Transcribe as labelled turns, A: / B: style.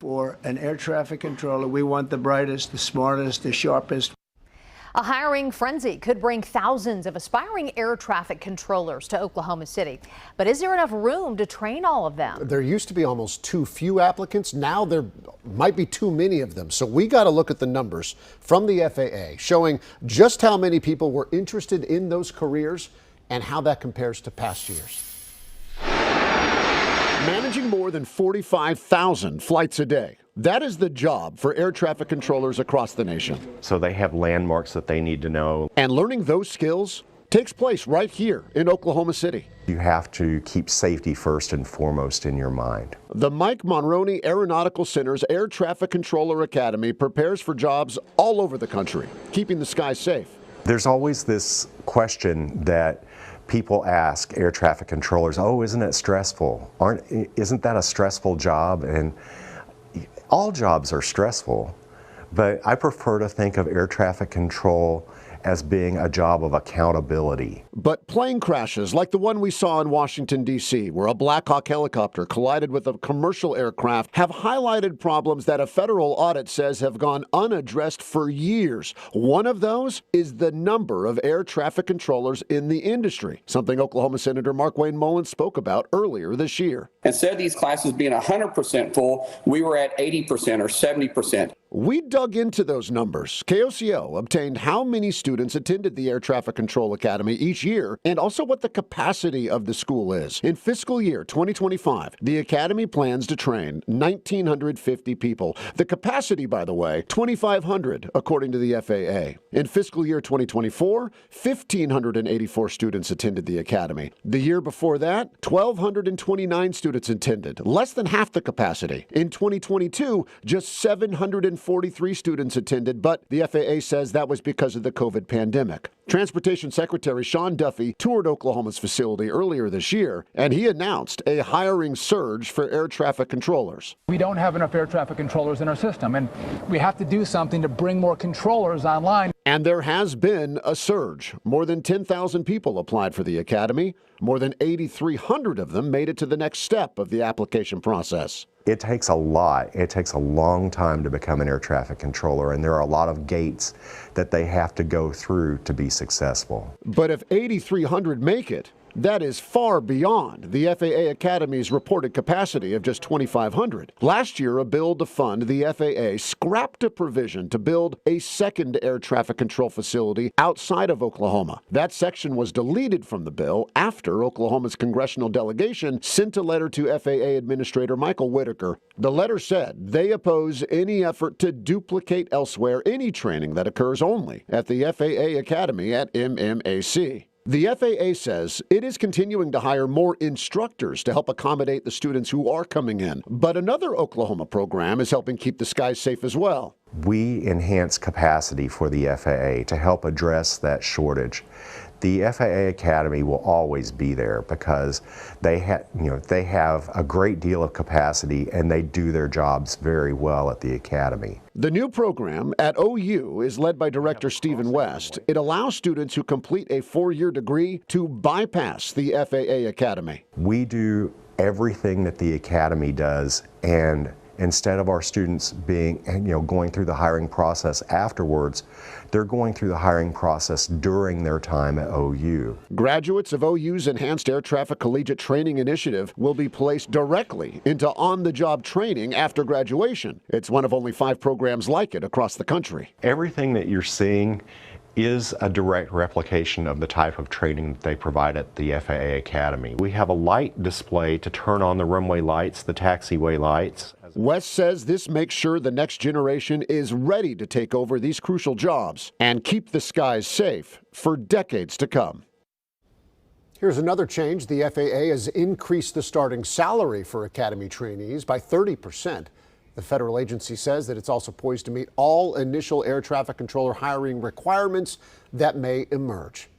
A: For an air traffic controller, we want the brightest, the smartest, the sharpest.
B: A hiring frenzy could bring thousands of aspiring air traffic controllers to Oklahoma City. But is there enough room to train all of them?
C: There used to be almost too few applicants. Now there might be too many of them. So we got to look at the numbers from the FAA showing just how many people were interested in those careers and how that compares to past years.
D: Managing more than 45,000 flights a day. That is the job for air traffic controllers across the nation.
E: So they have landmarks that they need to know.
D: And learning those skills takes place right here in Oklahoma City.
E: You have to keep safety first and foremost in your mind.
D: The Mike Monroney Aeronautical Center's Air Traffic Controller Academy prepares for jobs all over the country, keeping the skies safe.
E: There's always this question that people ask air traffic controllers, oh, isn't it stressful? Isn't that a stressful job? And all jobs are stressful, but I prefer to think of air traffic control as being a job of accountability.
D: But plane crashes like the one we saw in Washington, D.C., where a Black Hawk helicopter collided with a commercial aircraft, have highlighted problems that a federal audit says have gone unaddressed for years. One of those is the number of air traffic controllers in the industry, something Oklahoma Senator Markwayne Mullins spoke about earlier this year.
F: Instead of these classes being 100% full, we were at 80% or 70%.
D: We dug into those numbers. KOCO obtained how many students attended the Air Traffic Control Academy each year and also what the capacity of the school is. In fiscal year 2025, the Academy plans to train 1,950 people. The capacity, by the way, 2,500 according to the FAA. In fiscal year 2024, 1,584 students attended the Academy. The year before that, 1,229 students attended, less than half the capacity. In 2022, just 743 students attended, but the FAA says that was because of the COVID pandemic. Transportation Secretary Sean Duffy toured Oklahoma's facility earlier this year, and he announced a hiring surge for air traffic controllers.
G: We don't have enough air traffic controllers in our system, and we have to do something to bring more controllers online.
D: And there has been a surge. More than 10,000 people applied for the Academy. More than 8,300 of them made it to the next step of the application process.
E: It takes a lot. It takes a long time to become an air traffic controller, and there are a lot of gates that they have to go through to be successful.
D: But if 8,300 make it, that is far beyond the FAA Academy's reported capacity of just 2,500. Last year, a bill to fund the FAA scrapped a provision to build a second air traffic control facility outside of Oklahoma. That section was deleted from the bill after Oklahoma's congressional delegation sent a letter to FAA Administrator Michael Whitaker. The letter said they oppose any effort to duplicate elsewhere any training that occurs only at the FAA Academy at MMAC. The FAA says it is continuing to hire more instructors to help accommodate the students who are coming in. But another Oklahoma program is helping keep the skies safe as well.
E: We enhance capacity for the FAA to help address that shortage. The FAA Academy will always be there because they have a great deal of capacity and they do their jobs very well at the Academy.
D: The new program at OU is led by Director Stephen West. It allows students who complete a 4-year degree to bypass the FAA Academy.
E: We do everything that the Academy does, and instead of our students being, going through the hiring process afterwards, they're going through the hiring process during their time at OU.
D: Graduates of OU's Enhanced Air Traffic Collegiate Training Initiative will be placed directly into on-the-job training after graduation. It's one of only 5 programs like it across the country.
E: Everything that you're seeing is a direct replication of the type of training that they provide at the FAA Academy. We have a light display to turn on the runway lights, the taxiway lights.
D: West says this makes sure the next generation is ready to take over these crucial jobs and keep the skies safe for decades to come.
C: Here's another change. The FAA has increased the starting salary for Academy trainees by 30%. The federal agency says that it's also poised to meet all initial air traffic controller hiring requirements that may emerge.